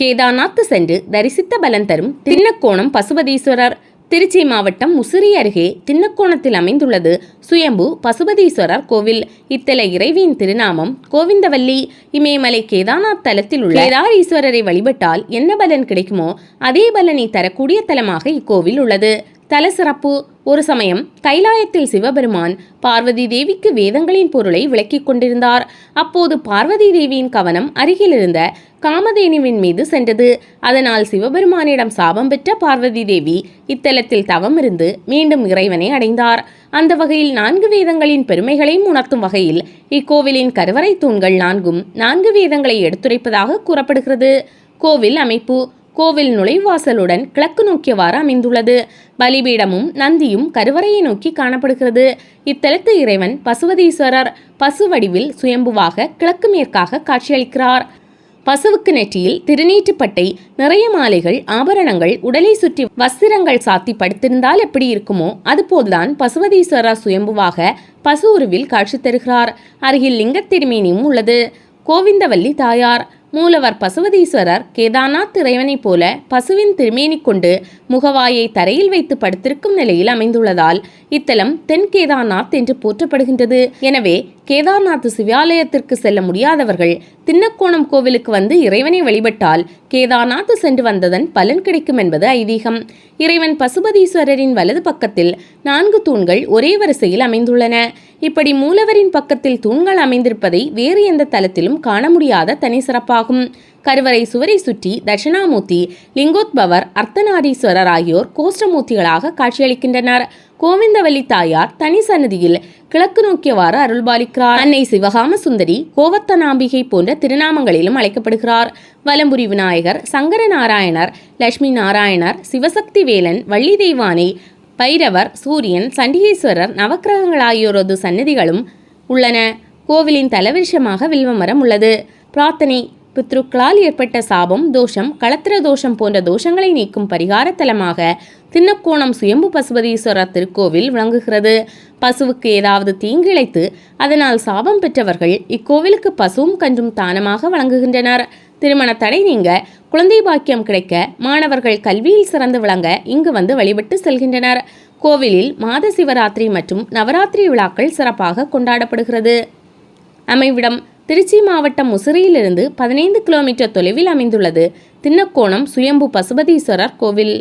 கேதார்நாத் சென்று தரிசித்த பலன் தரும் தின்னக்கோணம் பசுபதீஸ்வரர். திருச்சி மாவட்டம் முசிறி அருகே தின்னக்கோணத்தில் அமைந்துள்ளது சுயம்பு பசுபதீஸ்வரர் கோவில். இத்தல இறைவியின் திருநாமம் கோவிந்தவல்லி. இமயமலை கேதார்நாத் தலத்தில் உள்ள கேதாரீஸ்வரரை வழிபட்டால் என்ன பலன் கிடைக்குமோ அதே பலனை தரக்கூடிய தலமாக இக்கோவில் உள்ளது. தல சிறப்பு: ஒரு சமயம் கைலாயத்தில் சிவபெருமான் பார்வதி தேவிக்கு வேதங்களின் பொருளை விளக்கிக் கொண்டிருந்தார். அப்போது பார்வதி தேவியின் கவனம் அருகில் இருந்த காமதேனுவின் மீது சென்றது. அதனால் சிவபெருமானிடம் சாபம் பெற்ற பார்வதி தேவி இத்தலத்தில் தவம் இருந்து மீண்டும் இறைவனை அடைந்தார். அந்த வகையில் 4 வேதங்களின் பெருமைகளையும் உணர்த்தும் வகையில் இக்கோவிலின் கருவறை தூண்கள் 4 வேதங்களை எடுத்துரைப்பதாக கூறப்படுகிறது. கோவில் அமைப்பு: கோவில் நுழைவாசலுடன் கிழக்கு நோக்கியவாறு அமைந்துள்ளது. பலிபீடமும் நந்தியும் கருவறையை நோக்கி காணப்படுகிறது. இத்தலத்து இறைவன் பசுபதீஸ்வரர் பசு வடிவில் சுயம்புவாக கிழக்கு மேற்காக காட்சியளிக்கிறார். பசுவுக்கு நெற்றியில் திருநீற்றுப்பட்டை, நிறைய மாலைகள், ஆபரணங்கள், உடலை சுற்றி வஸ்திரங்கள் சாத்தி படுத்திருந்தால் எப்படி இருக்குமோ அதுபோல்தான் பசுபதீஸ்வரர் சுயம்புவாக பசு உருவில் காட்சி தருகிறார். அருகில் லிங்கத் திருமேனியும் உள்ளது. கோவிந்தவல்லி தாயார்: மூலவர் பசுபதீஸ்வரர் கேதார்நாத் இறைவனைப் போல பசுவின் திருமேனி கொண்டு முகவாயை தரையில் வைத்து படுத்திருக்கும் நிலையில் அமைந்துள்ளதால் இத்தலம் தென் கேதார்நாத் என்று போற்றப்படுகின்றது. எனவே கேதார்நாத் சிவாலயத்திற்கு செல்ல முடியாதவர்கள் தின்னக்கோணம் கோவிலுக்கு வந்து இறைவனை வழிபட்டால் கேதார்நாத் சென்று வந்ததன் பலன் கிடைக்கும் என்பது ஐதீகம். இறைவன் பசுபதீஸ்வரரின் வலது பக்கத்தில் 4 தூண்கள் ஒரே வரிசையில் அமைந்துள்ளன. இப்படி மூலவரின் பக்கத்தில் தூண்கள் அமைந்திருப்பதை வேறு எந்த தலத்திலும் காண முடியாத தனி சிறப்பாகும். கருவறை சுவரை சுற்றி தட்சிணாமூர்த்தி, லிங்கோத்பவர், அர்த்தநாரீஸ்வரர் ஆகியோர் கோஷ்டமூர்த்திகளாக காட்சியளிக்கின்றனர். கோவிந்தவல்லி தாயார் தனி சன்னதியில் கிழக்கு நோக்கியவாறு அருள்பாலிக்கிறார். அன்னை சிவகாம சுந்தரி, கோவர்த்தனாம்பிகை போன்ற திருநாமங்களிலும் அழைக்கப்படுகிறார். வலம்புரி விநாயகர், சங்கர நாராயணர், லட்சுமி நாராயணர், சிவசக்தி வேலன், வள்ளி தெய்வானை, பைரவர், சூரியன், சண்டிகேஸ்வரர், நவக்கிரகங்கள் ஆகியோரது சன்னதிகளும் உள்ளன. கோவிலின் தலவிருஷமாக வில்வமரம் உள்ளது. பிரார்த்தனை: பித்ருக்களால் ஏற்பட்ட சாபம், தோஷம், களத்திர தோஷம் போன்ற தோஷங்களை நீக்கும் பரிகார தலமாக தின்னக்கோணம் சுயம்பு பசுபதீஸ்வரர் திருக்கோவில் விளங்குகிறது. பசுவுக்கு ஏதாவது தீங்கிழைத்து அதனால் சாபம் பெற்றவர்கள் இக்கோவிலுக்கு பசுவும் கன்றும் தானமாக வழங்குகின்றனர். திருமண தடை நீங்க, குழந்தை பாக்கியம் கிடைக்க, மாணவர்கள் கல்வியில் சிறந்து விளங்க இங்கு வந்து வழிபட்டு செல்கின்றனர். கோவிலில் மாத சிவராத்திரி மற்றும் நவராத்திரி விழாக்கள் சிறப்பாக கொண்டாடப்படுகிறது. அமைவிடம்: திருச்சி மாவட்டம் முசிறியிலிருந்து 15 கிலோமீட்டர் தொலைவில் அமைந்துள்ளது தின்னக்கோணம் சுயம்பு பசுபதீஸ்வரர் கோவில்.